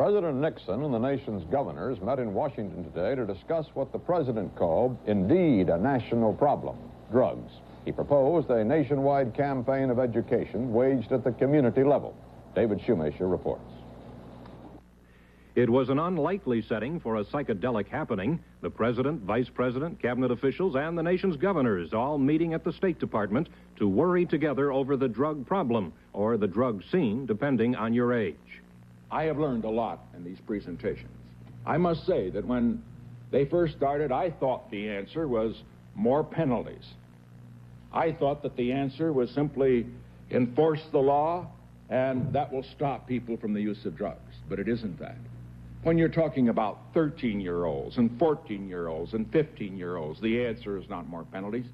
President Nixon and the nation's governors met in Washington today to discuss what the president called, indeed, a national problem, drugs. He proposed a nationwide campaign of education waged at the community level. David Shoemaker reports. It was an unlikely setting for a psychedelic happening. The president, vice president, cabinet officials, and the nation's governors all meeting at the State Department to worry together over the drug problem, or the drug scene, depending on your age. I have learned a lot in these presentations. I must say that when they first started, I thought the answer was more penalties. I thought that the answer was simply enforce the law, and that will stop people from the use of drugs. But it isn't that. When you're talking about 13-year-olds and 14-year-olds and 15-year-olds, the answer is not more penalties.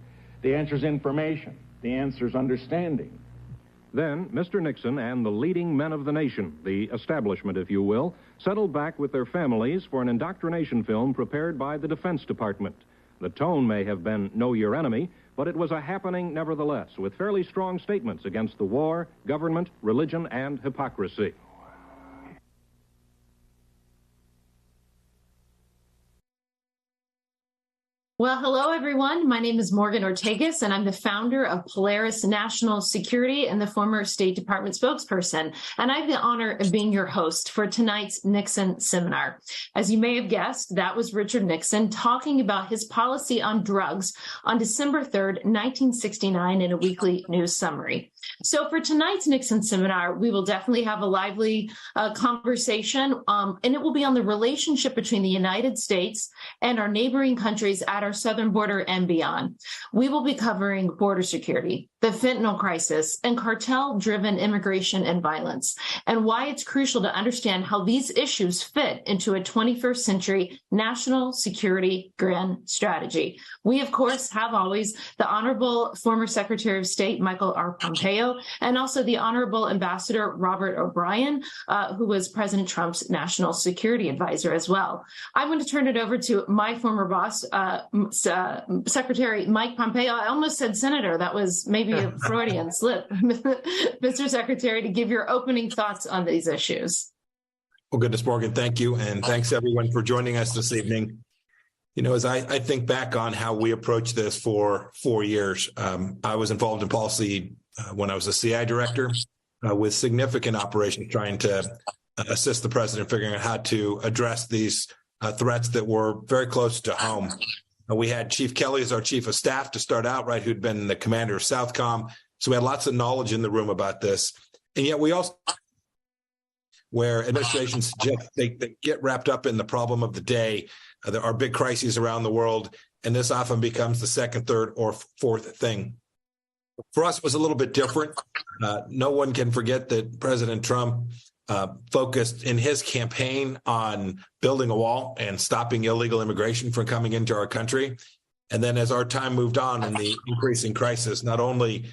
The answer is information. The answer is understanding. Then, Mr. Nixon and the leading men of the nation, the establishment, if you will, settled back with their families for an indoctrination film prepared by the Defense Department. The tone may have been know your enemy, but it was a happening nevertheless, with fairly strong statements against the war, government, religion, and hypocrisy. Well, hello, everyone. My name is Morgan Ortegas, and I'm the founder of Polaris National Security and the former State Department spokesperson. And I have the honor of being your host for tonight's Nixon Seminar. As you may have guessed, that was Richard Nixon talking about his policy on drugs on December 3rd, 1969 in a weekly news summary. So for tonight's Nixon Seminar, we will definitely have a lively conversation, and it will be on the relationship between the United States and our neighboring countries at our southern border and beyond. We will be covering border security, the fentanyl crisis, and cartel-driven immigration and violence, and why it's crucial to understand how these issues fit into a 21st century national security grand strategy. We, of course, have always the Honorable former Secretary of State Michael R. Pompeo, and also the Honorable Ambassador Robert O'Brien, who was President Trump's national security advisor as well. I'm going to turn it over to my former boss, Secretary Mike Pompeo. I almost said Senator. That was maybe a Freudian slip. Mr. Secretary, to give your opening thoughts on these issues. Well, goodness, Morgan, thank you. And thanks, everyone, for joining us this evening. You know, as I think back on how we approached this for 4 years, I was involved in policy when I was a CI director with significant operations trying to assist the president figuring out how to address these threats that were very close to home. We had Chief Kelly as our chief of staff to start out, right, who'd been the commander of Southcom. So we had lots of knowledge in the room about this. And yet we also, where administrations suggest they get wrapped up in the problem of the day. There are big crises around the world, and this often becomes the second, third, or fourth thing. For us, it was a little bit different. No one can forget that President Trump focused in his campaign on building a wall and stopping illegal immigration from coming into our country. And then as our time moved on in the increasing crisis, not only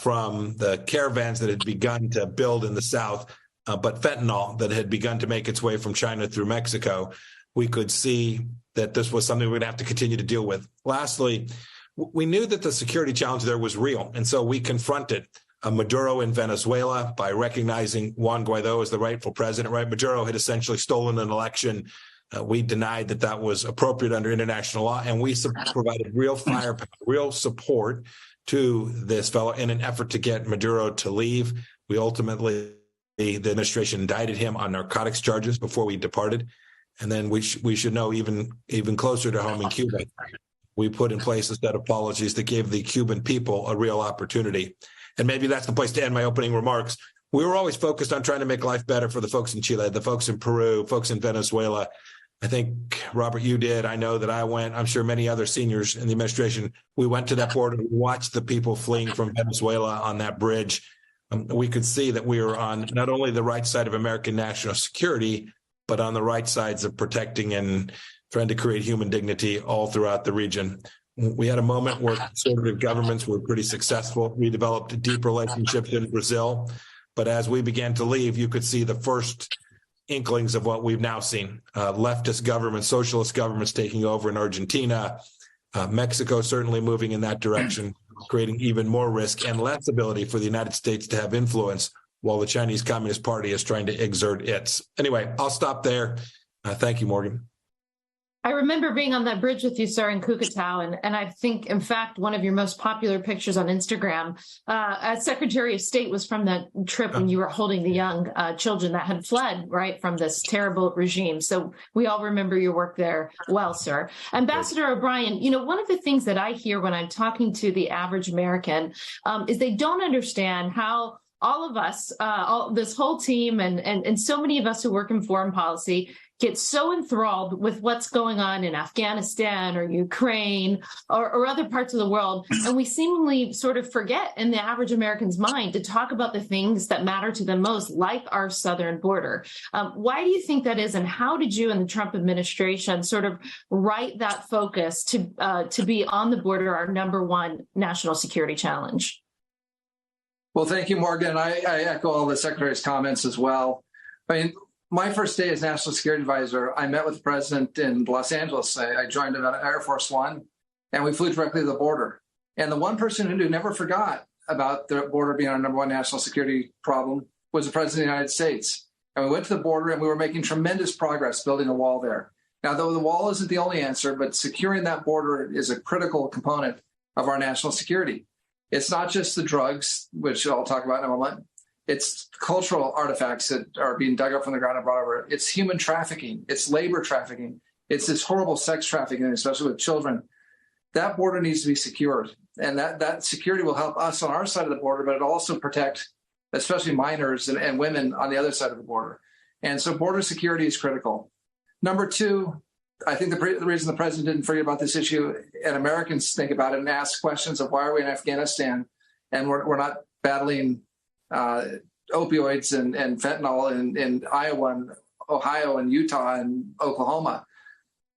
from the caravans that had begun to build in the South, but fentanyl that had begun to make its way from China through Mexico, we could see that this was something we're going to have to continue to deal with. Lastly, we knew that the security challenge there was real. And so we confronted Maduro in Venezuela by recognizing Juan Guaido as the rightful president, right? Maduro had essentially stolen an election. We denied that that was appropriate under international law, and we provided real firepower, real support to this fellow in an effort to get Maduro to leave. We ultimately, the administration indicted him on narcotics charges before we departed. And then we should know even closer to home in Cuba, we put in place a set of policies that gave the Cuban people a real opportunity. And maybe that's the place to end my opening remarks. We were always focused on trying to make life better for the folks in Chile, the folks in Peru, folks in Venezuela. I think, Robert, you did. I know that I went. I'm sure many other seniors in the administration, we went to that border, watched the people fleeing from Venezuela on that bridge. We could see that we were on not only the right side of American national security, but on the right sides of protecting and trying to create human dignity all throughout the region. We had a moment where conservative governments were pretty successful. We developed deep relationships in Brazil. But as we began to leave, you could see the first inklings of what we've now seen. Leftist governments, socialist governments taking over in Argentina, Mexico certainly moving in that direction, creating even more risk and less ability for the United States to have influence while the Chinese Communist Party is trying to exert its. Anyway, I'll stop there. Thank you, Morgan. I remember being on that bridge with you, sir, in Kukatao, and I think, in fact, one of your most popular pictures on Instagram as Secretary of State was from that trip when you were holding the young children that had fled, right, from this terrible regime. So we all remember your work there well, sir. Ambassador O'Brien, you know, one of the things that I hear when I'm talking to the average American is they don't understand how all of us, this whole team and so many of us who work in foreign policy get so enthralled with what's going on in Afghanistan or Ukraine or other parts of the world. And we seemingly sort of forget in the average American's mind to talk about the things that matter to them most, like our southern border. Why do you think that is? And how did you and the Trump administration sort of right that focus to be on the border, our number one national security challenge? Well, thank you, Morgan. I echo all the Secretary's comments as well. I mean, my first day as National Security Advisor, I met with the President in Los Angeles. I joined him at Air Force One, and we flew directly to the border. And the one person who never forgot about the border being our number one national security problem was the President of the United States. And we went to the border, and we were making tremendous progress building a wall there. Now, though the wall isn't the only answer, but securing that border is a critical component of our national security. It's not just the drugs, which I'll talk about in a moment. It's cultural artifacts that are being dug up from the ground and brought over. It's human trafficking. It's labor trafficking. It's this horrible sex trafficking, especially with children. That border needs to be secured. And that security will help us on our side of the border, but it'll also protect especially minors and women on the other side of the border. And so border security is critical. Number two, I think the reason the president didn't forget about this issue, and Americans think about it and ask questions of why are we in Afghanistan and we're not battling opioids and fentanyl in Iowa and Ohio and Utah and Oklahoma.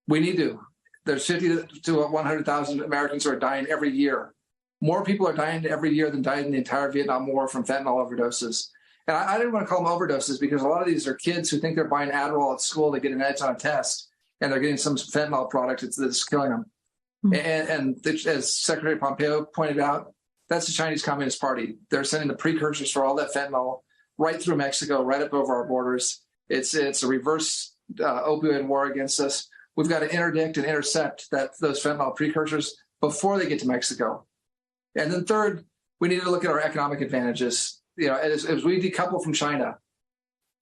We need to. There's 50 to 100,000 Americans who are dying every year. More people are dying every year than died in the entire Vietnam War from fentanyl overdoses. And I didn't want to call them overdoses because a lot of these are kids who think they're buying Adderall at school to get an edge on a test, and they're getting some fentanyl product that's killing them. Mm-hmm. And as Secretary Pompeo pointed out, that's the Chinese Communist Party. They're sending the precursors for all that fentanyl right through Mexico, right up over our borders. It's a reverse opioid war against us. We've got to interdict and intercept those fentanyl precursors before they get to Mexico. And then third, we need to look at our economic advantages. You know, as we decouple from China,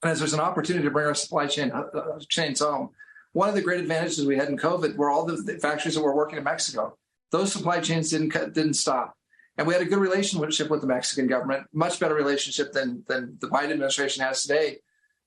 and as there's an opportunity to bring our supply chains home, one of the great advantages we had in COVID were all the factories that were working in Mexico. Those supply chains didn't stop. And we had a good relationship with the Mexican government, much better relationship than the Biden administration has today,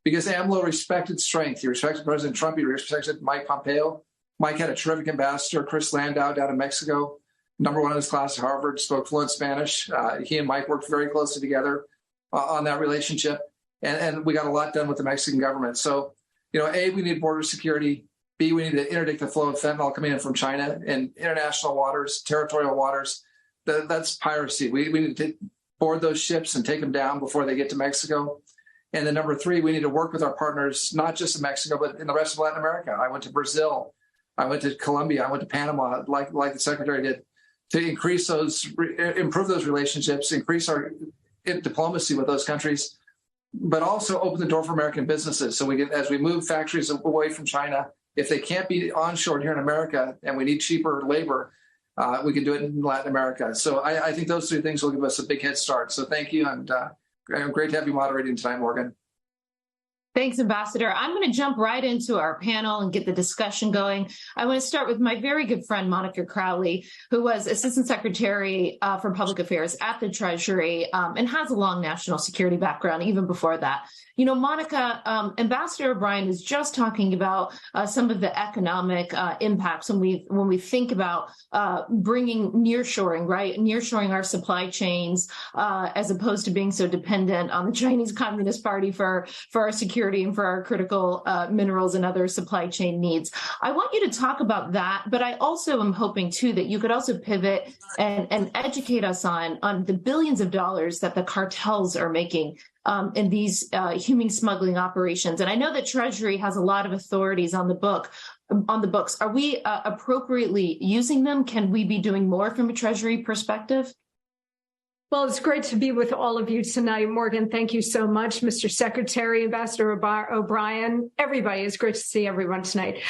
because AMLO respected strength. He respected President Trump. He respected Mike Pompeo. Mike had a terrific ambassador, Chris Landau, down in Mexico, number one in his class at Harvard, spoke fluent Spanish. He and Mike worked very closely together on that relationship. And we got a lot done with the Mexican government. So, you know, A, we need border security. B, we need to interdict the flow of fentanyl coming in from China in international waters, territorial waters. That's piracy. We need to board those ships and take them down before they get to Mexico. And then number three, we need to work with our partners, not just in Mexico, but in the rest of Latin America. I went to Brazil. I went to Colombia. I went to Panama, like the Secretary did, to improve those relationships, increase our diplomacy with those countries, but also open the door for American businesses. So as we move factories away from China, if they can't be onshore here in America and we need cheaper labor, we can do it in Latin America. So I think those three things will give us a big head start. So thank you. And great to have you moderating tonight, Morgan. Thanks, Ambassador. I'm going to jump right into our panel and get the discussion going. I want to start with my very good friend, Monica Crowley, who was Assistant Secretary for Public Affairs at the Treasury and has a long national security background even before that. You know, Monica, Ambassador O'Brien is just talking about some of the economic impacts when we think about bringing nearshoring, right? Nearshoring our supply chains as opposed to being so dependent on the Chinese Communist Party for our security and for our critical minerals and other supply chain needs. I want you to talk about that, but I also am hoping, too, that you could also pivot and educate us on the billions of dollars that the cartels are making in these human smuggling operations. And I know that Treasury has a lot of authorities on the books. Are we appropriately using them? Can we be doing more from a Treasury perspective? Well, it's great to be with all of you tonight. Morgan, thank you so much. Mr. Secretary, Ambassador O'Brien, everybody. It's great to see everyone tonight.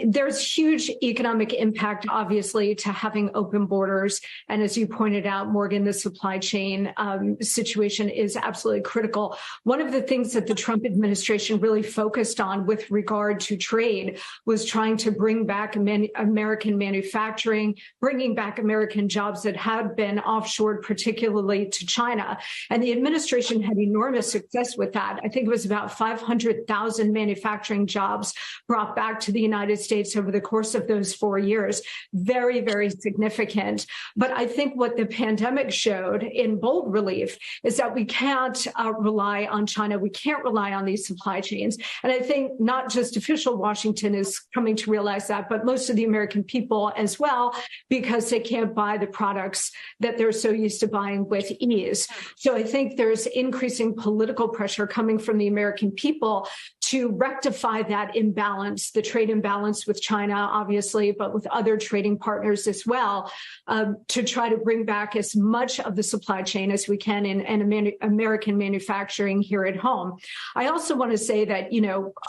There's huge economic impact, obviously, to having open borders. And as you pointed out, Morgan, the supply chain situation is absolutely critical. One of the things that the Trump administration really focused on with regard to trade was trying to bring back American manufacturing, bringing back American jobs that had been offshored, particularly to China. And the administration had enormous success with that. I think it was about 500,000 manufacturing jobs brought back to the United States over the course of those 4 years. Very, very significant. But I think what the pandemic showed in bold relief is that we can't rely on China. We can't rely on these supply chains. And I think not just official Washington is coming to realize that, but most of the American people as well, because they can't buy the products that they're so used to buying with ease. So I think there's increasing political pressure coming from the American people to rectify that imbalance, the trade imbalance with China, obviously, but with other trading partners as well, to try to bring back as much of the supply chain as we can in American manufacturing here at home. I also want to say that,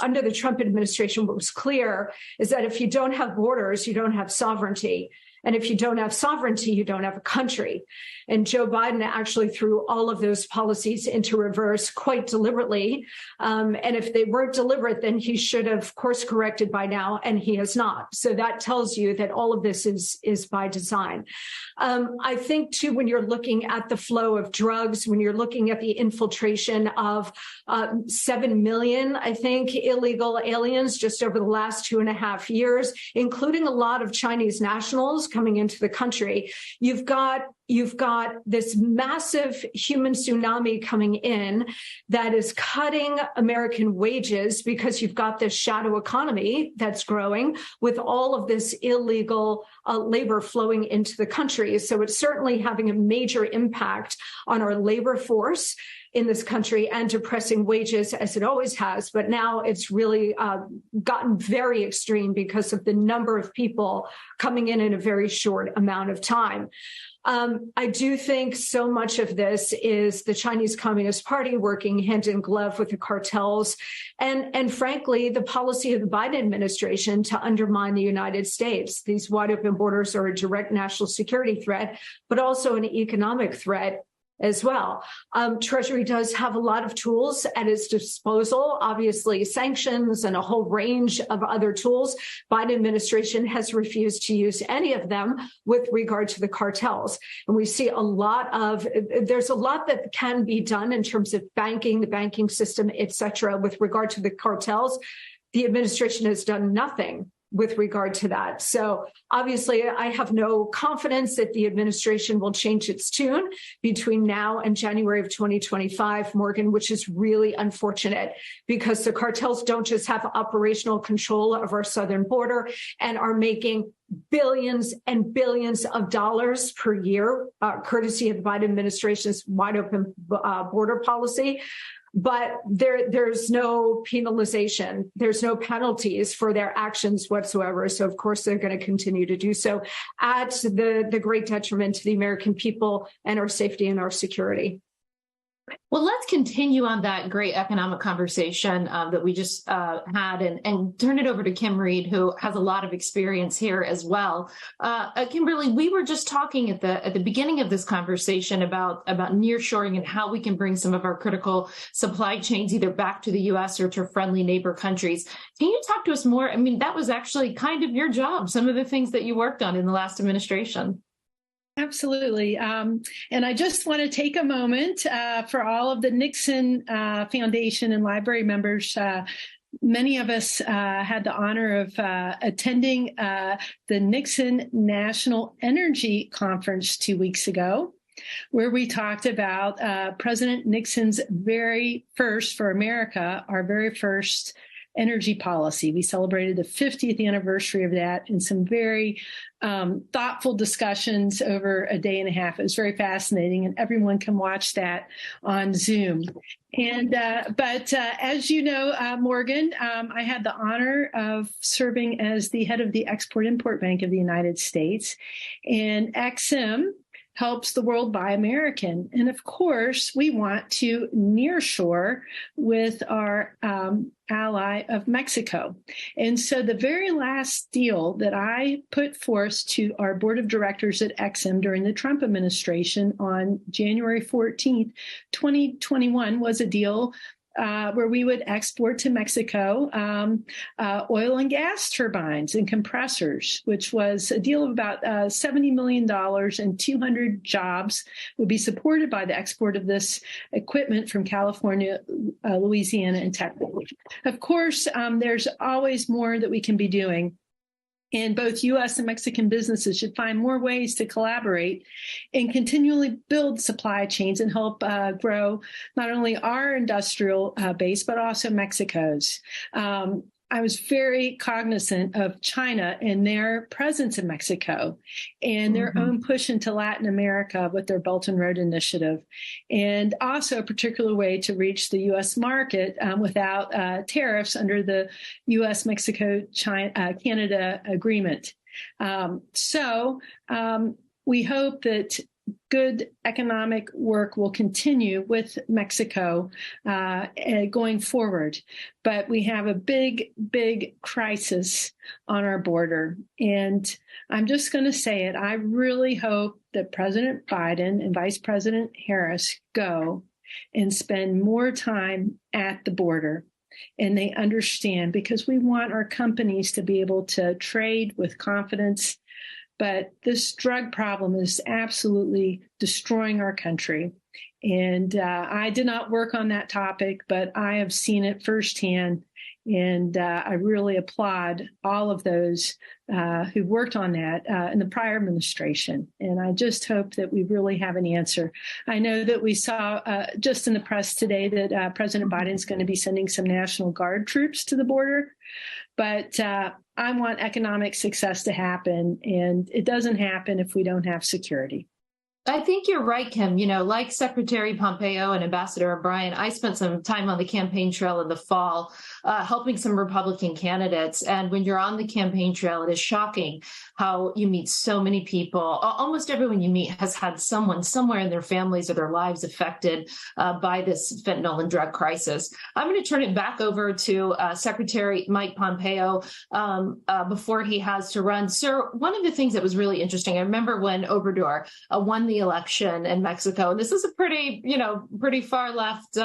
under the Trump administration, what was clear is that if you don't have borders, you don't have sovereignty. And if you don't have sovereignty, you don't have a country. And Joe Biden actually threw all of those policies into reverse quite deliberately. And if they weren't deliberate, then he should have course corrected by now, and he has not. So that tells you that all of this is by design. I think, too, when you're looking at the flow of drugs, when you're looking at the infiltration of 7 million, I think, illegal aliens just over the last 2.5 years, including a lot of Chinese nationals coming into the country, you've got this massive human tsunami coming in that is cutting American wages because you've got this shadow economy that's growing with all of this illegal labor flowing into the country. So it's certainly having a major impact on our labor force in this country and depressing wages, as it always has. But now it's really gotten very extreme because of the number of people coming in a very short amount of time. I do think so much of this is the Chinese Communist Party working hand in glove with the cartels and frankly, the policy of the Biden administration to undermine the United States. These wide open borders are a direct national security threat, but also an economic threat as well. Treasury does have a lot of tools at its disposal, obviously sanctions and a whole range of other tools. Biden administration has refused to use any of them with regard to the cartels. And we see there's a lot that can be done in terms of banking, the banking system, et cetera, with regard to the cartels. The administration has done nothing with regard to that. So obviously, I have no confidence that the administration will change its tune between now and January of 2025, Morgan, which is really unfortunate because the cartels don't just have operational control of our southern border and are making billions and billions of dollars per year, courtesy of the Biden administration's wide open border policy. But there's no penalization. There's no penalties for their actions whatsoever. So, of course, they're going to continue to do so at the great detriment to the American people and our safety and our security. Well, let's continue on that great economic conversation that we just had and turn it over to Kim Reed, who has a lot of experience here as well. Kimberly, we were just talking at the beginning of this conversation about nearshoring and how we can bring some of our critical supply chains either back to the U.S. or to friendly neighbor countries. Can you talk to us more? I mean, that was actually kind of your job, some of the things that you worked on in the last administration. Absolutely. And I just want to take a moment for all of the Nixon Foundation and library members. Many of us had the honor of attending the Nixon National Energy Conference 2 weeks ago, where we talked about President Nixon's very first, for America, our very first energy policy. We celebrated the 50th anniversary of that in some very thoughtful discussions over a day and a half. It was very fascinating, and everyone can watch that on Zoom. And but as you know, Morgan, I had the honor of serving as the head of the Export-Import Bank of the United States, and EXIM helps the world buy American. And of course, we want to nearshore with our ally of Mexico. And so the very last deal that I put forth to our board of directors at Exim during the Trump administration on January 14th, 2021 was a deal where we would export to Mexico oil and gas turbines and compressors, which was a deal of about $70 million, and 200 jobs would be supported by the export of this equipment from California, Louisiana, and Texas. Of course, there's always more that we can be doing. And both U.S. and Mexican businesses should find more ways to collaborate and continually build supply chains and help grow not only our industrial base, but also Mexico's. I was very cognizant of China and their presence in Mexico and their own push into Latin America with their Belt and Road Initiative, and also a particular way to reach the U.S. market without tariffs under the U.S.-Mexico-Canada agreement. We hope that good economic work will continue with Mexico going forward. But we have a big, big crisis on our border. And I'm just going to say it. I really hope that President Biden and Vice President Harris go and spend more time at the border. And they understand, because we want our companies to be able to trade with confidence. But this drug problem is absolutely destroying our country. And I did not work on that topic, but I have seen it firsthand. And I really applaud all of those who worked on that in the prior administration. And I just hope that we really have an answer. I know that we saw just in the press today that President Biden's going to be sending some National Guard troops to the border. But I want economic success to happen, and it doesn't happen if we don't have security. I think you're right, Kim. You know, like Secretary Pompeo and Ambassador O'Brien, I spent some time on the campaign trail in the fall, helping some Republican candidates. And when you're on the campaign trail, it is shocking how you meet so many people. Almost everyone you meet has had someone somewhere in their families or their lives affected by this fentanyl and drug crisis. I'm going to turn it back over to Secretary Mike Pompeo before he has to run. Sir, one of the things that was really interesting, I remember when Obrador won the election in Mexico, and this is a pretty far left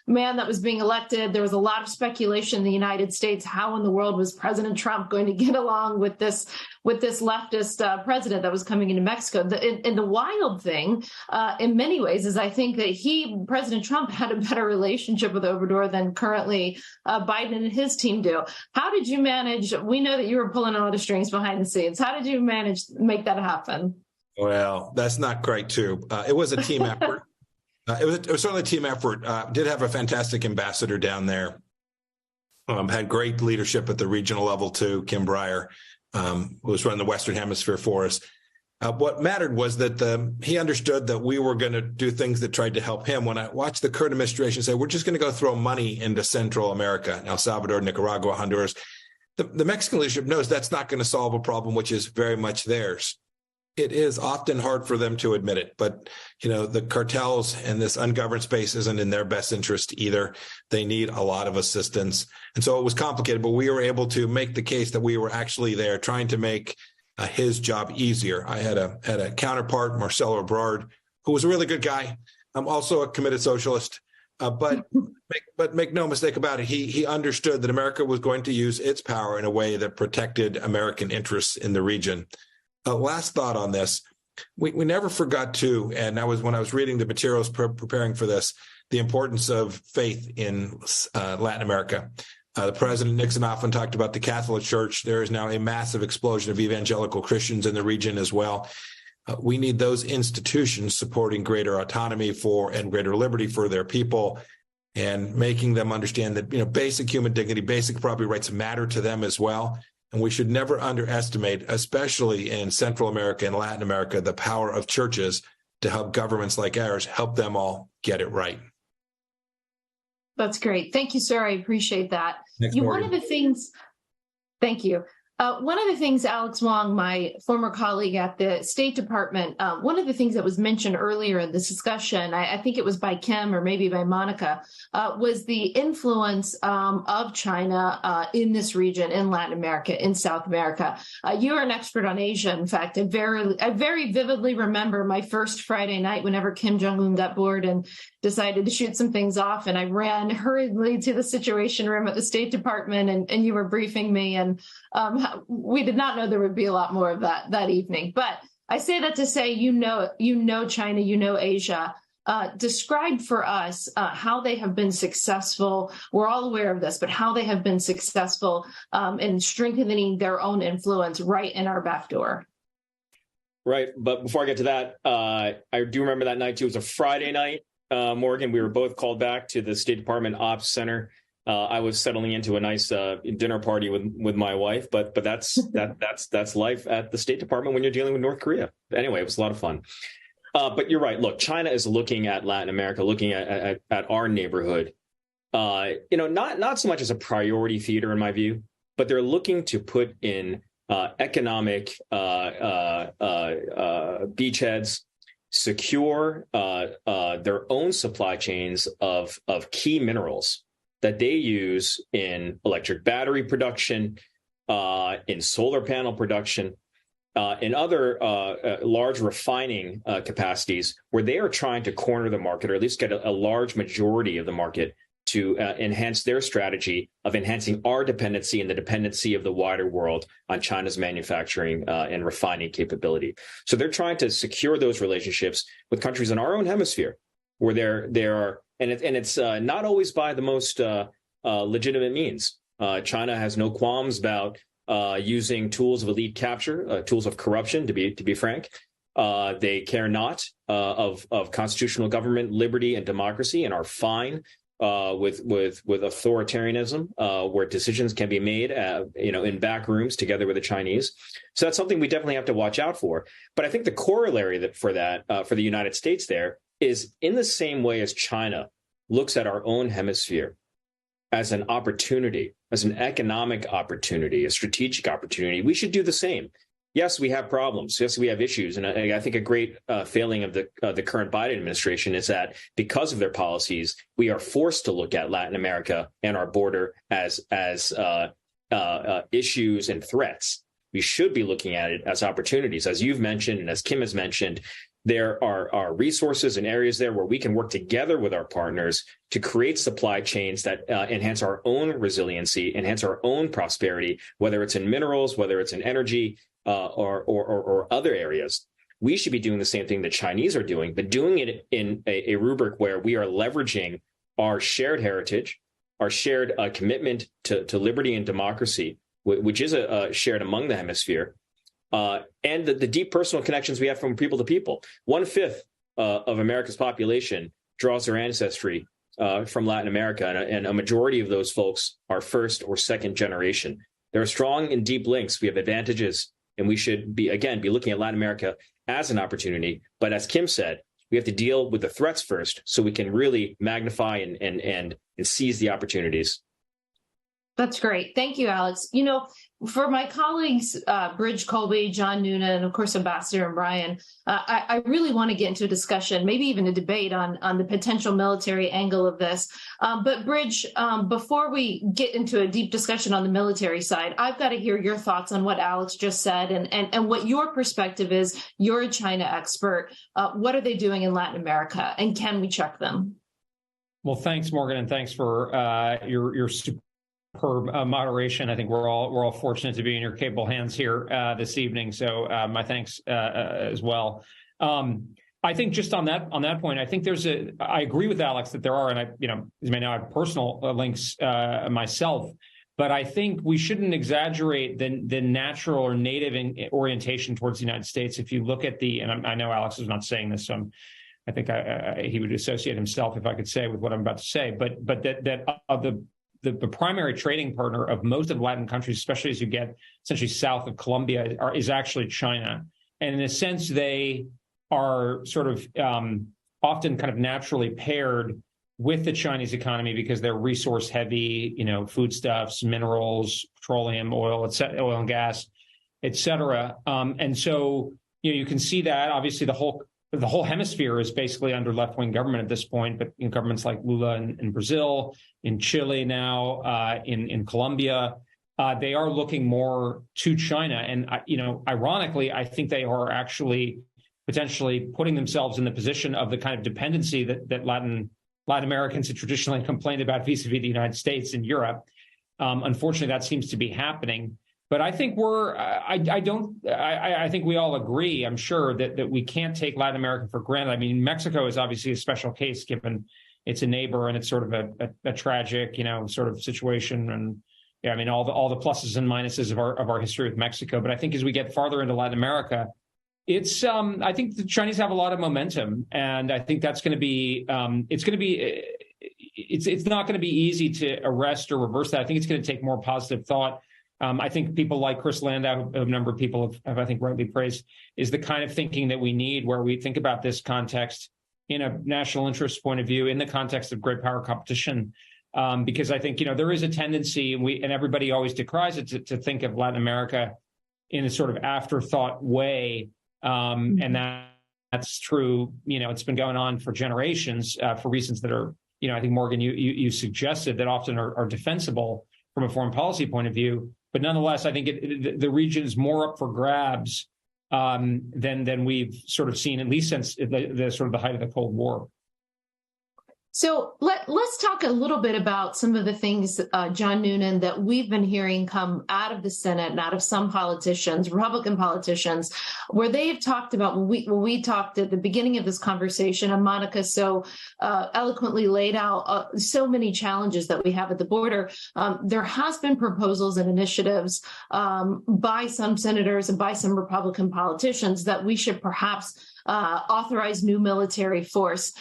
man that was being elected. There was a lot of speculation in the United States. How in the world was President Trump going to get along with this leftist president that was coming into Mexico? And the wild thing, in many ways, is I think that President Trump, had a better relationship with Obrador than currently Biden and his team do. How did you manage? We know that you were pulling a lot of strings behind the scenes. How did you manage to make that happen? Well, that's not quite true. It was a team effort. It was certainly a team effort. Did have a fantastic ambassador down there. Had great leadership at the regional level too. Kim Breyer, who was running the Western Hemisphere for us. What mattered was that he understood that we were going to do things that tried to help him. When I watched the current administration say, we're just going to go throw money into Central America, El Salvador, Nicaragua, Honduras, the Mexican leadership knows that's not going to solve a problem which is very much theirs. It is often hard for them to admit it, but the cartels and this ungoverned space isn't in their best interest either. They need a lot of assistance. And so it was complicated, but we were able to make the case that we were actually there trying to make his job easier. I had a counterpart, Marcelo Ebrard, who was a really good guy. I'm also a committed socialist, but make no mistake about it. He understood that America was going to use its power in a way that protected American interests in the region. Last thought on this, we never forgot to, and that was when I was reading the materials preparing for this, the importance of faith in Latin America. The President Nixon often talked about the Catholic Church. There is now a massive explosion of evangelical Christians in the region as well. We need those institutions supporting greater autonomy and greater liberty for their people, and making them understand that basic human dignity, basic property rights matter to them as well. And we should never underestimate, especially in Central America and Latin America, the power of churches to help governments like ours help them all get it right. That's great. Thank you, sir. I appreciate that. Thanks, One of the things, thank you. One of the things, Alex Wong, my former colleague at the State Department, one of the things that was mentioned earlier in this discussion, I think it was by Kim or maybe by Monica, was the influence of China in this region, in Latin America, in South America. You are an expert on Asia. In fact, I very vividly remember my first Friday night whenever Kim Jong-un got bored and decided to shoot some things off, and I ran hurriedly to the Situation Room at the State Department, and you were briefing me, and we did not know there would be a lot more of that evening. But I say that to say, you know China, you know Asia. Describe for us how they have been successful. We're all aware of this, but how they have been successful in strengthening their own influence right in our back door. Right. But before I get to that, I do remember that night, too. It was a Friday night, Morgan. We were both called back to the State Department Ops Center. I was settling into a nice dinner party with my wife, but that's life at the State Department when you're dealing with North Korea. Anyway, it was a lot of fun. But you're right. Look, China is looking at Latin America, looking at our neighborhood, not so much as a priority theater in my view, but they're looking to put in economic beachheads, secure their own supply chains of key minerals that they use in electric battery production, in solar panel production, in other large refining capacities, where they are trying to corner the market, or at least get a large majority of the market to enhance their strategy of enhancing our dependency and the dependency of the wider world on China's manufacturing and refining capability. So they're trying to secure those relationships with countries in our own hemisphere, where there are, and it's not always by the most legitimate means. China has no qualms about using tools of elite capture, tools of corruption, to be frank. They care not of constitutional government, liberty, and democracy, and are fine with authoritarianism, where decisions can be made, in back rooms together with the Chinese. So that's something we definitely have to watch out for. But I think the corollary for the United States there is, in the same way as China looks at our own hemisphere as an opportunity, as an economic opportunity, a strategic opportunity, we should do the same. Yes, we have problems. Yes, we have issues. And I think a great failing of the current Biden administration is that because of their policies, we are forced to look at Latin America and our border as issues and threats. We should be looking at it as opportunities. As you've mentioned, and as Kim has mentioned, there are resources and areas there where we can work together with our partners to create supply chains that enhance our own resiliency, enhance our own prosperity, whether it's in minerals, whether it's in energy, or other areas. We should be doing the same thing the Chinese are doing, but doing it in a rubric where we are leveraging our shared heritage, our shared commitment to liberty and democracy, which is shared among the hemisphere, and the deep personal connections we have from people to people. 1/5 of America's population draws their ancestry from Latin America, and a majority of those folks are first or second generation. There are strong and deep links. We have advantages, and we should be looking at Latin America as an opportunity. But as Kim said, we have to deal with the threats first so we can really magnify and seize the opportunities. That's great. Thank you, Alex. For my colleagues, Bridge Colby, John Noonan, and of course, Ambassador O'Brien, I really want to get into a discussion, maybe even a debate on the potential military angle of this. But Bridge, before we get into a deep discussion on the military side, I've got to hear your thoughts on what Alex just said and what your perspective is. You're a China expert. What are they doing in Latin America, and can we check them? Well, thanks, Morgan, and thanks for your superb moderation. I think we're all fortunate to be in your capable hands here this evening. So my thanks as well. I think just on that point, I think I agree with Alex that there are, and as you may know, I have personal links myself, but I think we shouldn't exaggerate the natural or native orientation towards the United States. If you look at and I know Alex is not saying this, so I think he would associate himself, if I could say, with what I'm about to say, but the primary trading partner of most of Latin countries, especially as you get essentially south of Colombia, is actually China. And in a sense, they are sort of often kind of naturally paired with the Chinese economy because they're resource heavy, foodstuffs, minerals, petroleum, oil and gas, et cetera. And so, you can see that obviously the whole hemisphere is basically under left-wing government at this point, but governments like Lula in Brazil, in Chile now, in Colombia, they are looking more to China. And, ironically, I think they are actually potentially putting themselves in the position of the kind of dependency that Latin Americans have traditionally complained about vis-a-vis the United States and Europe. Unfortunately, that seems to be happening. But I think I think we all agree, I'm sure, that we can't take Latin America for granted. I mean, Mexico is obviously a special case given it's a neighbor and it's sort of a tragic, sort of situation. And yeah, I mean, all the pluses and minuses of our history with Mexico. But I think as we get farther into Latin America, it's I think the Chinese have a lot of momentum, and I think that's going to be it's not going to be easy to arrest or reverse that. I think it's going to take more positive thought. I think people like Chris Landau, a number of people have I think rightly praised, is the kind of thinking that we need, where we think about this context in a national interest point of view, in the context of great power competition. Because I think there is a tendency, and everybody always decries it, to think of Latin America in a sort of afterthought way. And that's true. It's been going on for generations for reasons that are, I think, Morgan, you suggested that often are defensible from a foreign policy point of view. But nonetheless, I think the region is more up for grabs than we've sort of seen, at least since the sort of the height of the Cold War. So let's talk a little bit about some of the things, John Noonan, that we've been hearing come out of the Senate and out of some politicians, Republican politicians, where they have talked about, when we talked at the beginning of this conversation, and Monica so eloquently laid out so many challenges that we have at the border. There has been proposals and initiatives by some senators and by some Republican politicians that we should perhaps authorize new military force.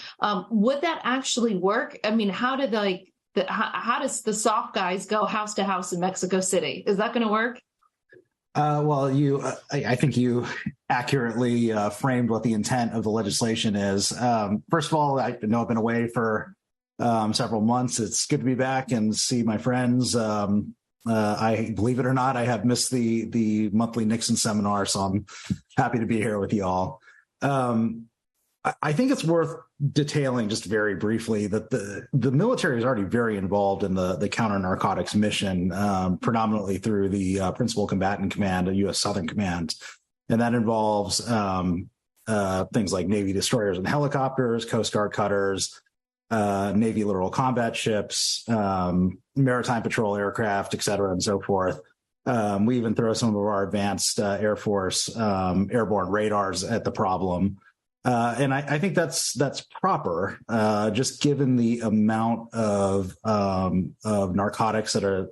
Would that actually work? I mean, how does the soft guys go house to house in Mexico City? Is that going to work? Well, I think you accurately framed what the intent of the legislation is. First of all, I know I've been away for several months. It's good to be back and see my friends. I believe it or not, I have missed the monthly Nixon Seminar, so I'm happy to be here with you all. I think it's worth detailing just very briefly that the military is already very involved in the counter-narcotics mission, predominantly through the Principal Combatant Command, the U.S. Southern Command. And that involves things like Navy destroyers and helicopters, Coast Guard cutters, Navy littoral combat ships, maritime patrol aircraft, et cetera, and so forth. We even throw some of our advanced Air Force airborne radars at the problem. And I think that's proper, just given the amount of narcotics that are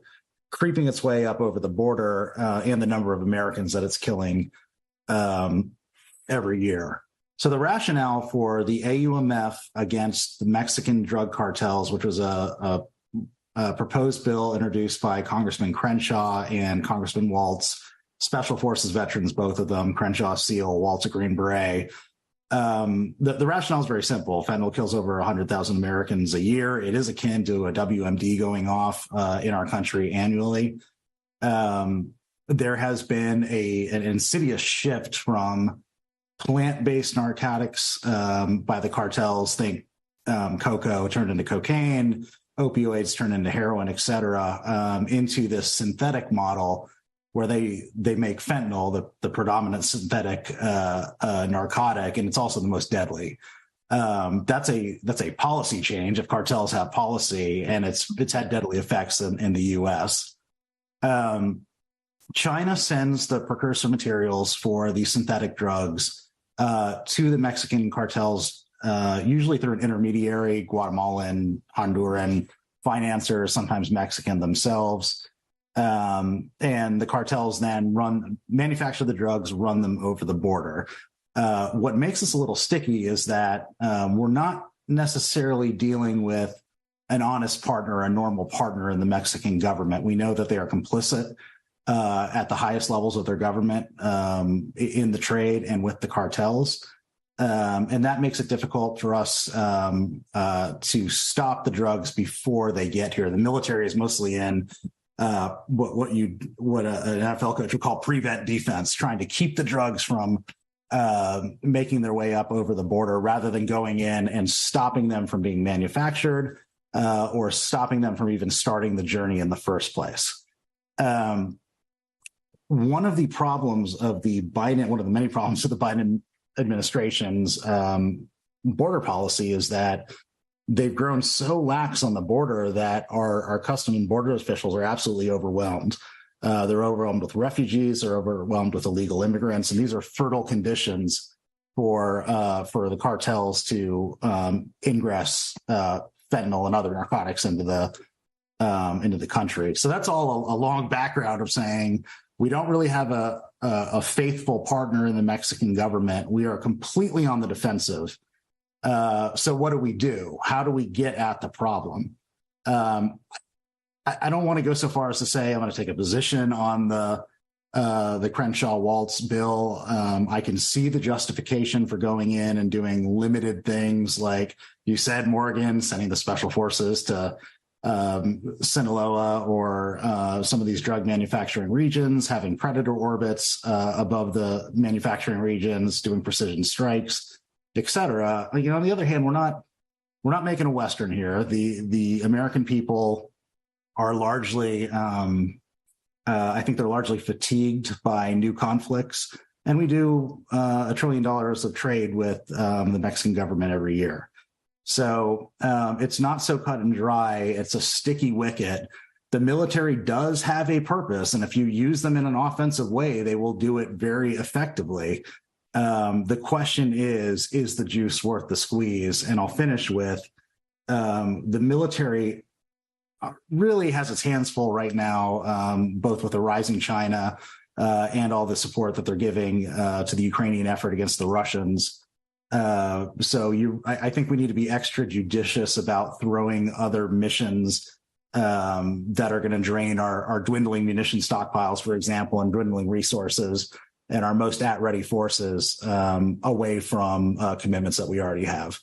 creeping its way up over the border and the number of Americans that it's killing every year. So the rationale for the AUMF against the Mexican drug cartels, which was a proposed bill introduced by Congressman Crenshaw and Congressman Waltz, Special Forces veterans, both of them, Crenshaw SEAL, Waltz a Green Beret. The rationale is very simple. Fentanyl kills over 100,000 Americans a year. It is akin to a WMD going off in our country annually. There has been an insidious shift from plant-based narcotics by the cartels. Think cocoa turned into cocaine, opioids turn into heroin, et cetera, into this synthetic model where they make fentanyl, the predominant synthetic narcotic, and it's also the most deadly. That's a policy change. If cartels have policy, and it's had deadly effects in the U.S. China sends the precursor materials for these synthetic drugs to the Mexican cartels, usually through an intermediary, Guatemalan, Honduran financiers, sometimes Mexican themselves. And the cartels then manufacture the drugs, run them over the border. What makes this a little sticky is that we're not necessarily dealing with an honest partner, a normal partner in the Mexican government. We know that they are complicit at the highest levels of their government in the trade and with the cartels. And that makes it difficult for us to stop the drugs before they get here. The military is mostly in what an NFL coach would call prevent defense, trying to keep the drugs from making their way up over the border rather than going in and stopping them from being manufactured or stopping them from even starting the journey in the first place. One of the many problems of the Biden administration's border policy is that they've grown so lax on the border that our custom and border officials are absolutely overwhelmed. They're overwhelmed with refugees, they're overwhelmed with illegal immigrants, and these are fertile conditions for the cartels to ingress fentanyl and other narcotics into the country. So that's all a long background of saying we don't really have a faithful partner in the Mexican government. We are completely on the defensive. So what do? How do we get at the problem? I don't want to go so far as to say I'm going to take a position on the Crenshaw-Waltz bill. I can see the justification for going in and doing limited things like you said, Morgan, sending the special forces to Sinaloa or some of these drug manufacturing regions, having predator orbits above the manufacturing regions, doing precision strikes, et cetera. On the other hand, we're not making a Western here. The American people are largely, I think they're largely fatigued by new conflicts, and we do $1 trillion of trade with the Mexican government every year. So it's not so cut and dry. It's a sticky wicket. The military does have a purpose, and if you use them in an offensive way, they will do it very effectively. The question is the juice worth the squeeze? And I'll finish with the military really has its hands full right now, both with the rising China and all the support that they're giving to the Ukrainian effort against the Russians. So I think we need to be extra judicious about throwing other missions that are going to drain our dwindling munition stockpiles, for example, and dwindling resources and our most at-ready forces away from commitments that we already have.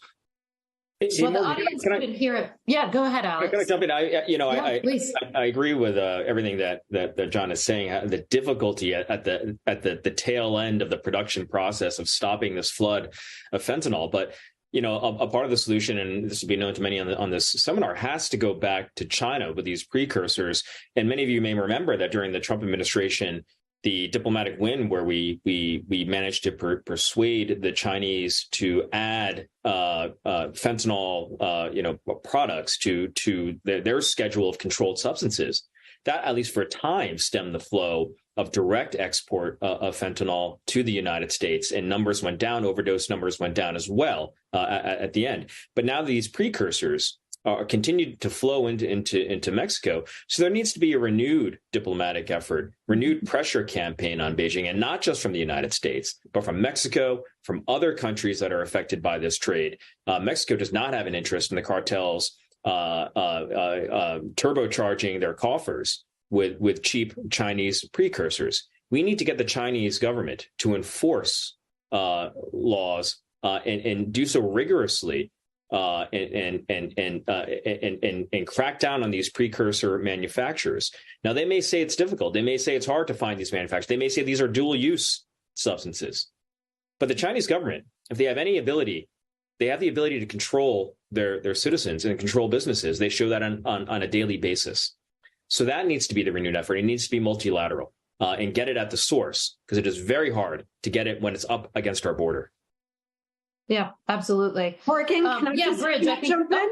Well, the audience couldn't hear it. Yeah, go ahead, Alex. Can I jump in? I agree with everything that John is saying. The difficulty at the tail end of the production process of stopping this flood of fentanyl, but a part of the solution, and this will be known to many on this seminar, has to go back to China with these precursors. And many of you may remember that during the Trump administration, the diplomatic win where we managed to persuade the Chinese to add fentanyl products to their schedule of controlled substances. That, at least for a time, stemmed the flow of direct export of fentanyl to the United States, and numbers went down. Overdose numbers went down as well at the end. But now these precursors continued to flow into Mexico. So there needs to be a renewed diplomatic effort, renewed pressure campaign on Beijing, and not just from the United States, but from Mexico, from other countries that are affected by this trade. Mexico does not have an interest in the cartels turbocharging their coffers with cheap Chinese precursors. We need to get the Chinese government to enforce laws and do so rigorously. And crack down on these precursor manufacturers. Now, they may say it's difficult. They may say it's hard to find these manufacturers. They may say these are dual-use substances. But the Chinese government, if they have any ability, they have the ability to control their citizens and control businesses. They show that on a daily basis. So that needs to be the renewed effort. It needs to be multilateral and get it at the source, because it is very hard to get it when it's up against our border. Yeah, absolutely. Morgan, can I jump in?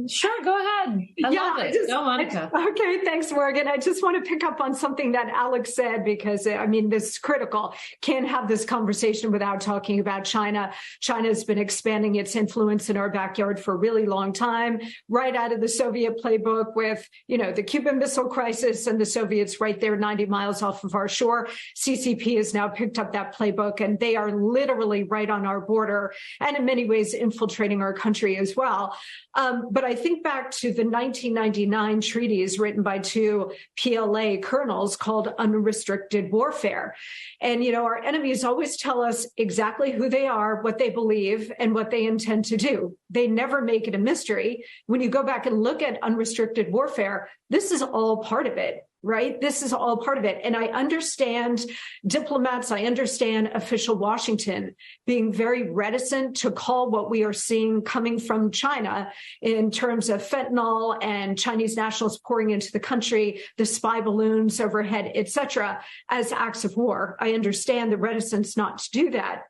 Sure, go ahead. I love it. Go, Monica. Okay, thanks, Morgan. I just want to pick up on something that Alex said, because, this is critical. Can't have this conversation without talking about China. China has been expanding its influence in our backyard for a really long time, right out of the Soviet playbook with, the Cuban Missile Crisis and the Soviets right there 90 miles off of our shore. CCP has now picked up that playbook, and they are literally right on our border and in many ways infiltrating our country as well. But I think back to the 1999 treaties written by two PLA colonels called unrestricted warfare. And, our enemies always tell us exactly who they are, what they believe, and what they intend to do. They never make it a mystery. When you go back and look at unrestricted warfare, this is all part of it. Right? This is all part of it. And I understand diplomats, I understand official Washington being very reticent to call what we are seeing coming from China in terms of fentanyl and Chinese nationals pouring into the country, the spy balloons overhead, et cetera, as acts of war. I understand the reticence not to do that.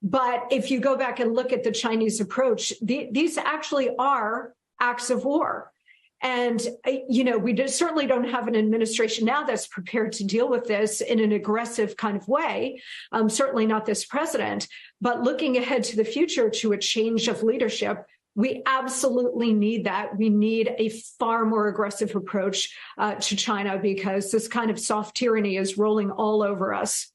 But if you go back and look at the Chinese approach, these actually are acts of war. And, we certainly don't have an administration now that's prepared to deal with this in an aggressive kind of way, certainly not this president. But looking ahead to the future to a change of leadership, we absolutely need that. We need a far more aggressive approach to China because this kind of soft tyranny is rolling all over us.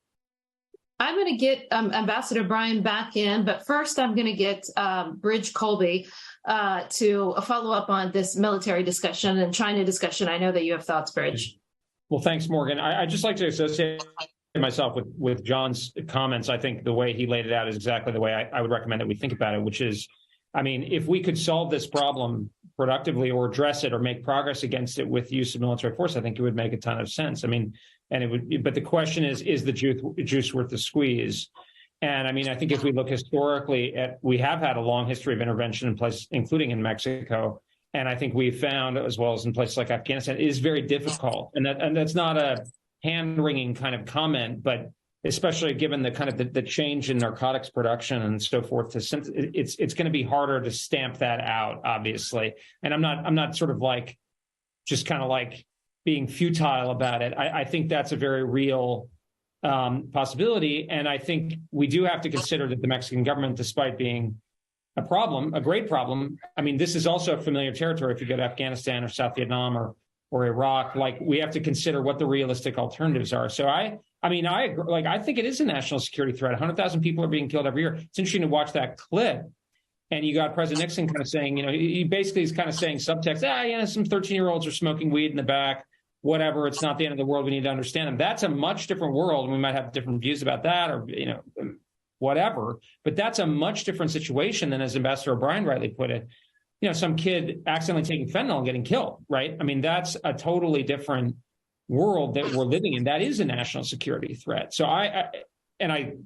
I'm going to get Ambassador Bryan back in, but first I'm going to get Bridge Colby to follow up on this military discussion and China discussion. I know that you have thoughts, Bridge. Well, thanks, Morgan. I'd just like to associate myself with John's comments. I think the way he laid it out is exactly the way I would recommend that we think about it, which is, if we could solve this problem productively or address it or make progress against it with use of military force, I think it would make a ton of sense. And it would, but the question is the juice worth the squeeze? And I think if we look historically we have had a long history of intervention in place, including in Mexico. And I think we've found, as well as in places like Afghanistan, it is very difficult. And that's not a hand-wringing kind of comment, but especially given the kind of the change in narcotics production and so forth, it's going to be harder to stamp that out, obviously. And I'm not sort of like just kind of like being futile about it. I think that's a very real possibility. And I think we do have to consider that the Mexican government, despite being a problem, a great problem, this is also familiar territory if you go to Afghanistan or South Vietnam or Iraq. Like, we have to consider what the realistic alternatives are. So I agree. Like, I think it is a national security threat. 100,000 people are being killed every year. It's interesting to watch that clip. And you got President Nixon kind of saying, he basically is kind of saying subtext, some 13-year-olds are smoking weed in the back, whatever. It's not the end of the world. We need to understand them. That's a much different world. And we might have different views about that or, whatever. But that's a much different situation than, as Ambassador O'Brien rightly put it, some kid accidentally taking fentanyl and getting killed, right? That's a totally different world that we're living in. That is a national security threat. So I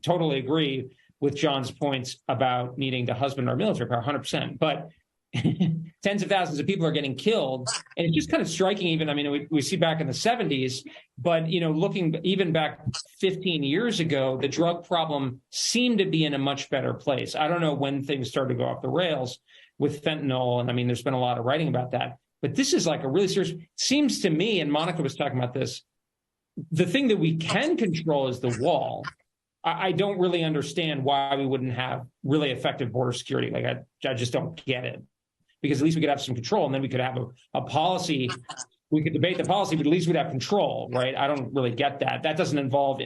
totally agree with John's points about needing to husband our military power, 100%. But tens of thousands of people are getting killed. And it's just kind of striking even, we see back in the 70s, but, looking even back 15 years ago, the drug problem seemed to be in a much better place. I don't know when things started to go off the rails with fentanyl. And there's been a lot of writing about that. But this is like a really serious, seems to me, and Monica was talking about this, the thing that we can control is the wall. I don't really understand why we wouldn't have really effective border security. Like, I just don't get it. Because at least we could have some control, and then we could have a policy. We could debate the policy, but at least we'd have control, right? I don't really get that. That doesn't involve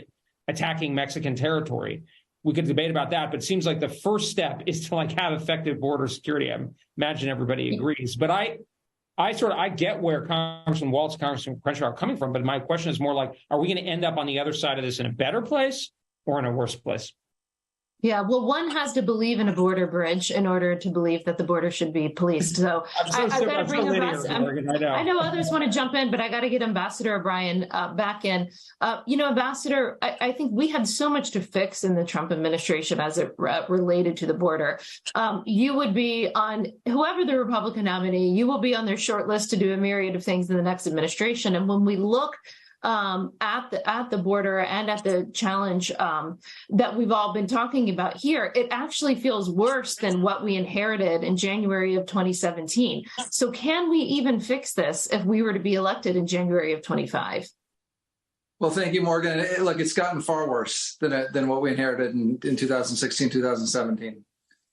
attacking Mexican territory. We could debate about that, but it seems like the first step is to have effective border security. I imagine everybody agrees. But I get where Congressman Waltz, Congressman Crenshaw are coming from, but my question is more like, are we going to end up on the other side of this in a better place or in a worse place? Yeah, well, one has to believe in a border bridge in order to believe that the border should be policed. So I've got to bring I know others want to jump in, but I got to get Ambassador O'Brien back in. Ambassador, I think we had so much to fix in the Trump administration as it related to the border. You would be on, whoever the Republican nominee, you will be on their short list to do a myriad of things in the next administration. And when we look at the border and at the challenge that we've all been talking about here, it actually feels worse than what we inherited in January of 2017. So can we even fix this if we were to be elected in January of 25? Well, thank you, Morgan. Look, it's gotten far worse than what we inherited in 2016, 2017.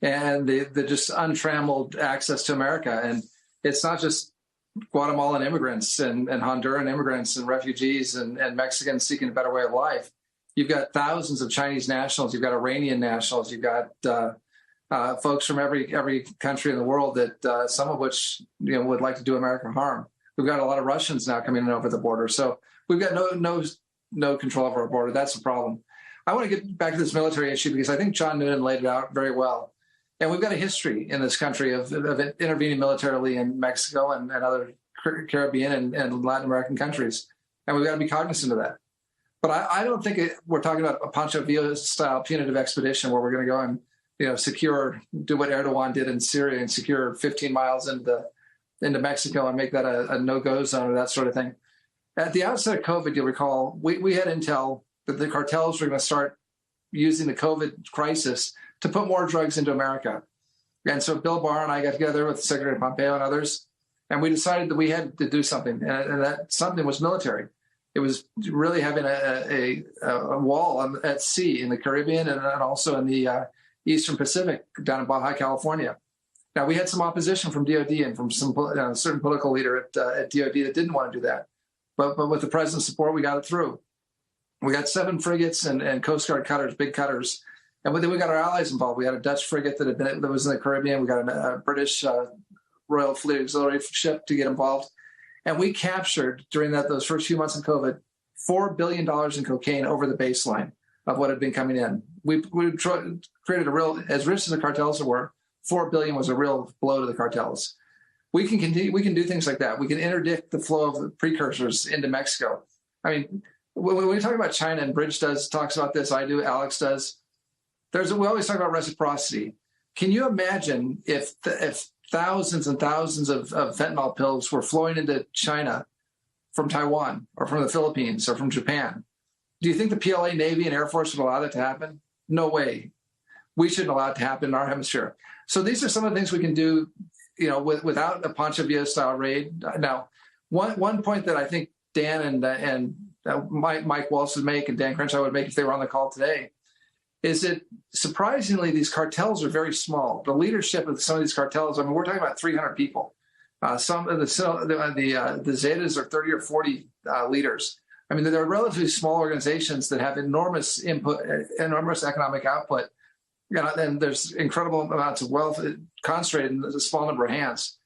And the just untrammeled access to America. And it's not just Guatemalan immigrants and Honduran immigrants and refugees and Mexicans seeking a better way of life. You've got thousands of Chinese nationals. You've got Iranian nationals. You've got folks from every country in the world that some of which would like to do America harm. We've got a lot of Russians now coming in over the border, so we've got no control over our border. That's a problem. I want to get back to this military issue because I think John Noonan laid it out very well. And we've got a history in this country of intervening militarily in Mexico and other Caribbean and Latin American countries. And we've got to be cognizant of that. But I don't think we're talking about a Pancho Villa-style punitive expedition where we're going to go and do what Erdogan did in Syria and secure 15 miles into Mexico and make that a no-go zone or that sort of thing. At the outset of COVID, you'll recall, we had intel that the cartels were going to start using the COVID crisis to put more drugs into America. And so Bill Barr and I got together with Secretary Pompeo and others, and we decided that we had to do something, and that something was military. It was really having a wall at sea in the Caribbean and also in the Eastern Pacific down in Baja California. Now, we had some opposition from DOD and from some certain political leader at DOD that didn't want to do that. But with the president's support, we got it through. We got 7 frigates and Coast Guard cutters, big cutters. And then we got our allies involved. We had a Dutch frigate that was in the Caribbean. We got a British Royal Fleet Auxiliary ship to get involved. And we captured, during those first few months of COVID, $4 billion in cocaine over the baseline of what had been coming in. We created a real, as rich as the cartels were, $4 billion was a real blow to the cartels. We can continue. We can do things like that. We can interdict the flow of the precursors into Mexico. I mean, when we talk about China, and Bridge talks about this, I do, Alex does, we always talk about reciprocity. Can you imagine if thousands and thousands of fentanyl pills were flowing into China from Taiwan or from the Philippines or from Japan? Do you think the PLA, Navy, and Air Force would allow that to happen? No way. We shouldn't allow it to happen in our hemisphere. So these are some of the things we can do, without a Pancho Villa-style raid. Now, one point that I think Dan and Mike Walsh would make and Dan Crenshaw would make if they were on the call today is that surprisingly, these cartels are very small. The leadership of some of these cartels, I mean, we're talking about 300 people. Some of the Zetas are 30 or 40 leaders. I mean, they're relatively small organizations that have enormous input, enormous economic output. And there's incredible amounts of wealth concentrated in a small number of hands.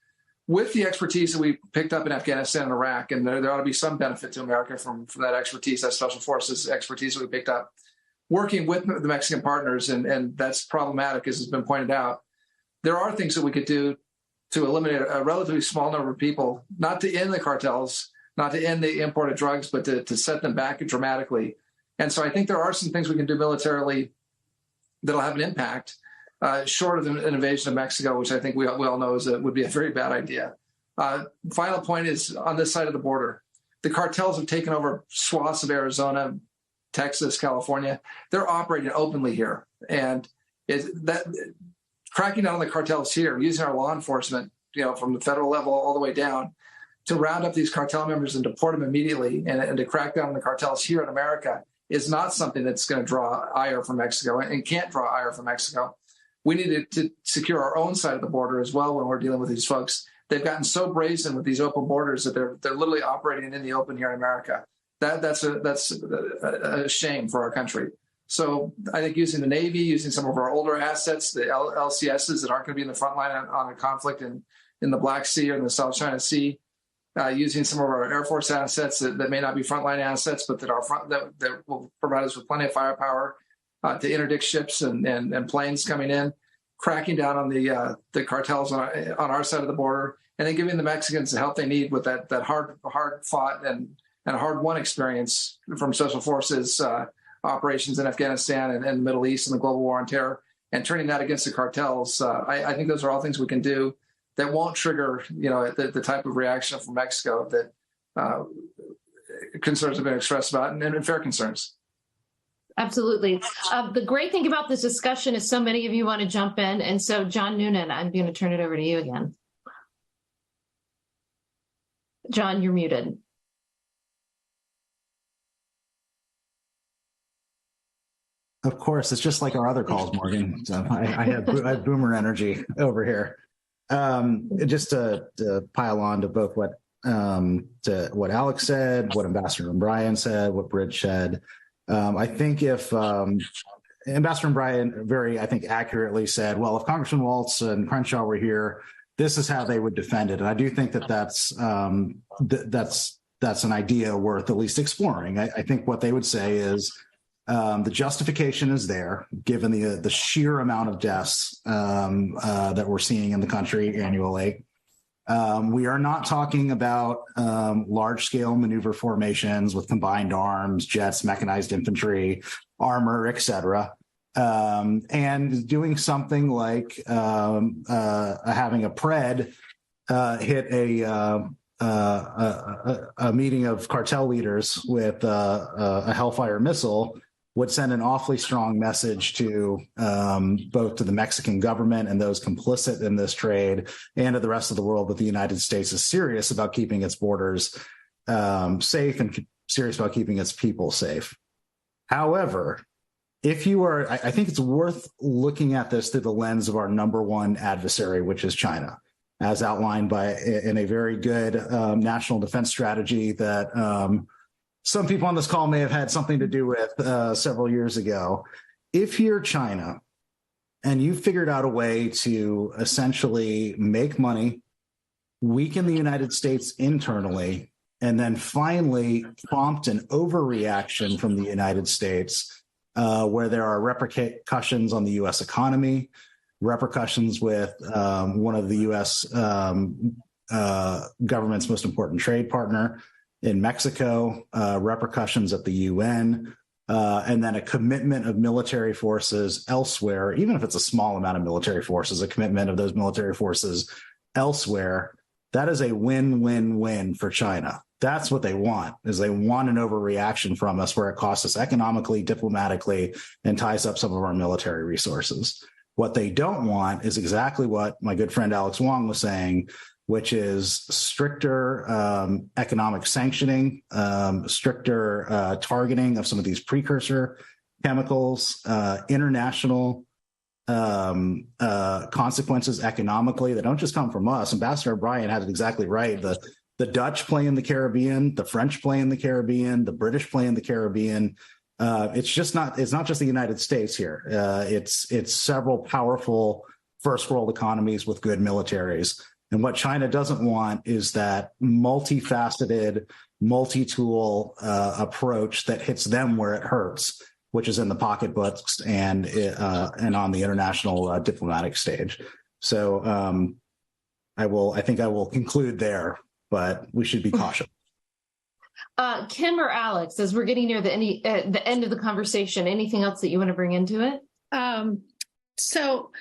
With the expertise that we picked up in Afghanistan and Iraq, and there ought to be some benefit to America from that expertise, that special forces expertise that we picked up, working with the Mexican partners, and that's problematic, as has been pointed out. There are things that we could do to eliminate a relatively small number of people, not to end the cartels, not to end the import of drugs, but to set them back dramatically. And so I think there are some things we can do militarily that'll have an impact, short of an invasion of Mexico, which I think we all know would be a very bad idea. Final point is on this side of the border. The cartels have taken over swaths of Arizona, Texas, California. They're operating openly here. And cracking down on the cartels here, using our law enforcement, from the federal level all the way down, to round up these cartel members and deport them immediately and to crack down on the cartels here in America is not something that's going to draw ire from Mexico and can't draw ire from Mexico. We need to secure our own side of the border as well when we're dealing with these folks. They've gotten so brazen with these open borders that they're literally operating in the open here in America. That's a shame for our country. So I think using the Navy, using some of our older assets, the LCSs that aren't going to be in the front line on a conflict in the Black Sea or in the South China Sea, using some of our Air Force assets that may not be frontline assets, but that will provide us with plenty of firepower to interdict ships and planes coming in, cracking down on the cartels on our side of the border, and then giving the Mexicans the help they need with that hard fought and hard won experience from special forces operations in Afghanistan and the Middle East and the global war on terror, and turning that against the cartels. I think those are all things we can do that won't trigger, the type of reaction from Mexico that concerns have been expressed about, and fair concerns. Absolutely. The great thing about this discussion is so many of you want to jump in. And so, John Noonan, I'm going to turn it over to you again. John, you're muted. Of course, it's just like our other calls, Morgan. So I have boomer energy over here. Just to pile on to both what Alex said, what Ambassador O'Brien said, what Bridge said. I think if Ambassador Bryan very, I think, accurately said, well, if Congressman Waltz and Crenshaw were here, this is how they would defend it. And I do think that that's an idea worth at least exploring. I think what they would say is the justification is there, given the sheer amount of deaths that we're seeing in the country annually. We are not talking about large-scale maneuver formations with combined arms, jets, mechanized infantry, armor, et cetera. And doing something like having a Pred hit a meeting of cartel leaders with a Hellfire missile would send an awfully strong message to both to the Mexican government and those complicit in this trade, and to the rest of the world that the United States is serious about keeping its borders safe and serious about keeping its people safe. However, if you are, I think it's worth looking at this through the lens of our number one adversary, which is China, as outlined in a very good national defense strategy that some people on this call may have had something to do with several years ago. If you're China and you figured out a way to essentially make money, weaken the United States internally, and then finally prompt an overreaction from the United States, where there are repercussions on the U.S. economy, repercussions with one of the U.S. Government's most important trade partner in Mexico, repercussions at the UN, and then a commitment of military forces elsewhere, even if it's a small amount of military forces, a commitment of those military forces elsewhere. That is a win-win-win for China. That's what they want, is they want an overreaction from us where it costs us economically, diplomatically, and ties up some of our military resources. What they don't want is exactly what my good friend Alex Wong was saying, which is stricter economic sanctioning, stricter targeting of some of these precursor chemicals, international consequences economically that don't just come from us. Ambassador Bryan had it exactly right. The Dutch play in the Caribbean, the French play in the Caribbean, the British play in the Caribbean. It's not just the United States here. It's several powerful first world economies with good militaries. And what China doesn't want is that multifaceted, multi-tool approach that hits them where it hurts, which is in the pocketbooks and on the international diplomatic stage. So I think I will conclude there, but we should be cautious. Kim or Alex, as we're getting near the end of the conversation, anything else that you want to bring into it? So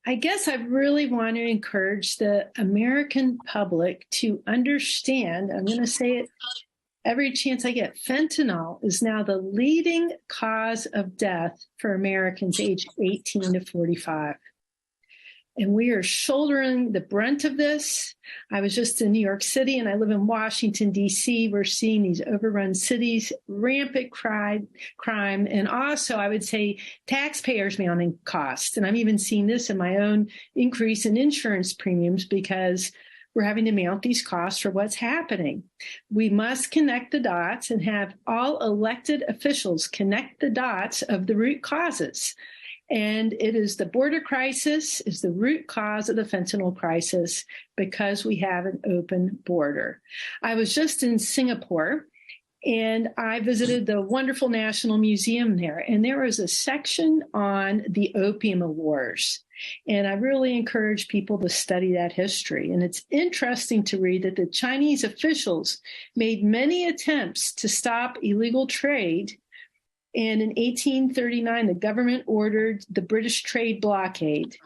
I guess I really want to encourage the American public to understand, I'm going to say it every chance I get, fentanyl is now the leading cause of death for Americans aged 18 to 45. And we are shouldering the brunt of this. I was just in New York City and I live in Washington, D.C. We're seeing these overrun cities, rampant crime, and also I would say taxpayers mounting costs. And I'm even seeing this in my own increase in insurance premiums because we're having to mount these costs for what's happening. We must connect the dots and have all elected officials connect the dots of the root causes. And it is the border crisis is the root cause of the fentanyl crisis because we have an open border. I was just in Singapore and I visited the wonderful National Museum there. And there was a section on the Opium Wars. And I really encourage people to study that history. And it's interesting to read that the Chinese officials made many attempts to stop illegal trade. And in 1839, the government ordered the British trade blockade.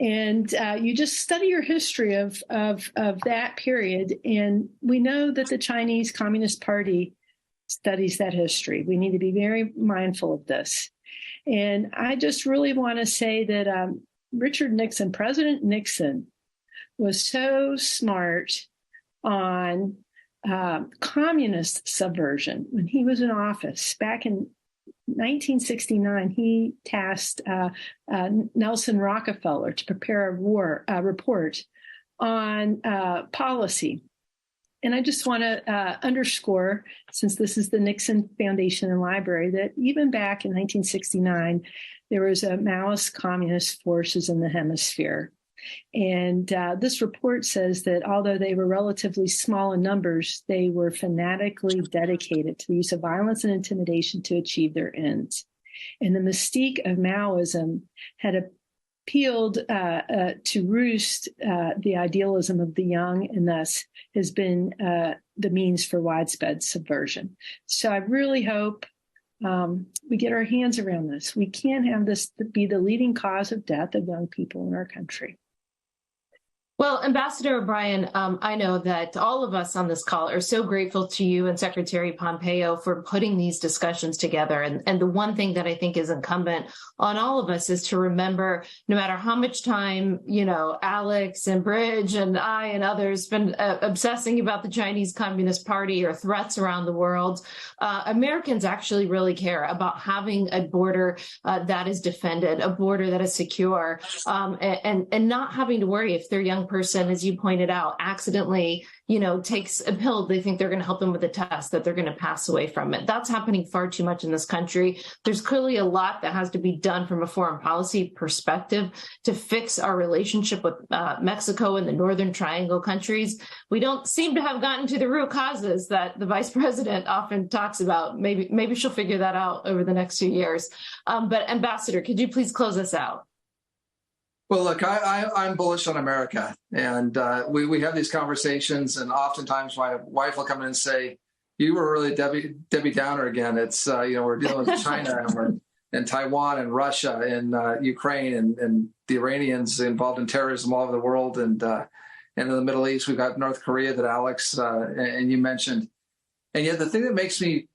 And you just study your history of that period. And we know that the Chinese Communist Party studies that history. We need to be very mindful of this. And I just really want to say that President Nixon was so smart on communist subversion when he was in office back in 1969, he tasked Nelson Rockefeller to prepare a report on policy And I just want to underscore, since this is the Nixon Foundation and Library, that even back in 1969, there was a Maoist communist forces in the hemisphere. And this report says that although they were relatively small in numbers, they were fanatically dedicated to the use of violence and intimidation to achieve their ends. And the mystique of Maoism had appealed to roost the idealism of the young, and thus has been the means for widespread subversion. So I really hope we get our hands around this. We can't have this be the leading cause of death of young people in our country. Well, Ambassador O'Brien, I know that all of us on this call are so grateful to you and Secretary Pompeo for putting these discussions together. And the one thing that I think is incumbent on all of us is to remember, no matter how much time, Alex and Bridge and I and others been obsessing about the Chinese Communist Party or threats around the world, Americans actually really care about having a border that is defended, a border that is secure, and not having to worry if their young person, as you pointed out, accidentally, takes a pill they think they're going to help them with a test, that they're going to pass away from it. That's happening far too much in this country. There's clearly a lot that has to be done from a foreign policy perspective to fix our relationship with Mexico and the Northern Triangle countries. We don't seem to have gotten to the root causes that the vice president often talks about. Maybe she'll figure that out over the next few years. But Ambassador, could you please close us out? Well, look, I'm bullish on America, and we have these conversations, and oftentimes my wife will come in and say, "You were really Debbie Downer again." It's we're dealing with China and Taiwan and Russia and Ukraine and the Iranians involved in terrorism all over the world, and in the Middle East we've got North Korea that Alex and you mentioned, and yet the thing that makes me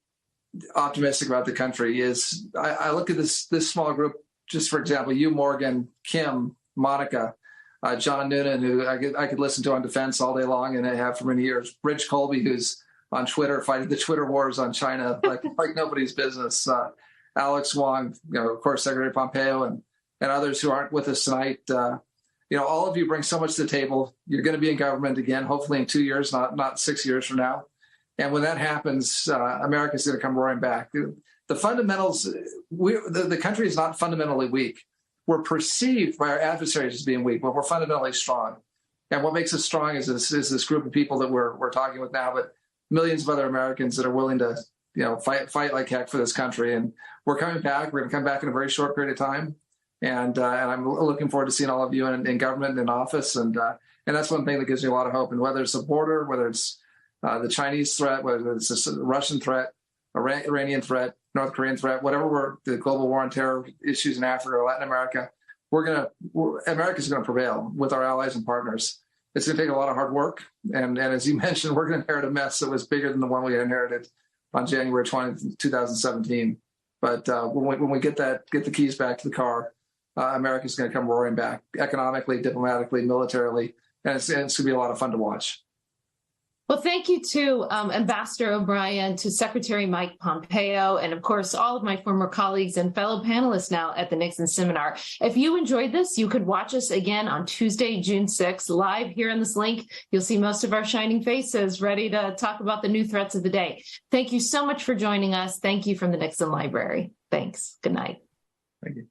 optimistic about the country is I look at this small group. Just for example, you, Morgan, Kim, Monica, John Noonan, who I could listen to on defense all day long, and I have for many years. Rich Colby, who's on Twitter fighting the Twitter wars on China like nobody's business. Alex Wong, of course, Secretary Pompeo, and others who aren't with us tonight. All of you bring so much to the table. You're going to be in government again, hopefully in 2 years, not 6 years from now. And when that happens, America's going to come roaring back. The fundamentals, the country is not fundamentally weak. We're perceived by our adversaries as being weak, but we're fundamentally strong. And what makes us strong is this group of people that we're talking with now, but millions of other Americans that are willing to fight like heck for this country. And we're coming back. We're going to come back in a very short period of time. And I'm looking forward to seeing all of you in government and in office. And that's one thing that gives me a lot of hope. And whether it's the border, whether it's the Chinese threat, whether it's the Russian threat, Iranian threat, North Korean threat, whatever the global war on terror issues in Africa or Latin America, America's going to prevail with our allies and partners. It's going to take a lot of hard work. And as you mentioned, we're going to inherit a mess that was bigger than the one we inherited on January 20th, 2017. But when we get the keys back to the car, America's going to come roaring back economically, diplomatically, militarily. And it's going to be a lot of fun to watch. Well, thank you to Ambassador O'Brien, to Secretary Mike Pompeo, and of course, all of my former colleagues and fellow panelists now at the Nixon Seminar. If you enjoyed this, you could watch us again on Tuesday, June 6th, live here in this link. You'll see most of our shining faces ready to talk about the new threats of the day. Thank you so much for joining us. Thank you from the Nixon Library. Thanks. Good night. Thank you.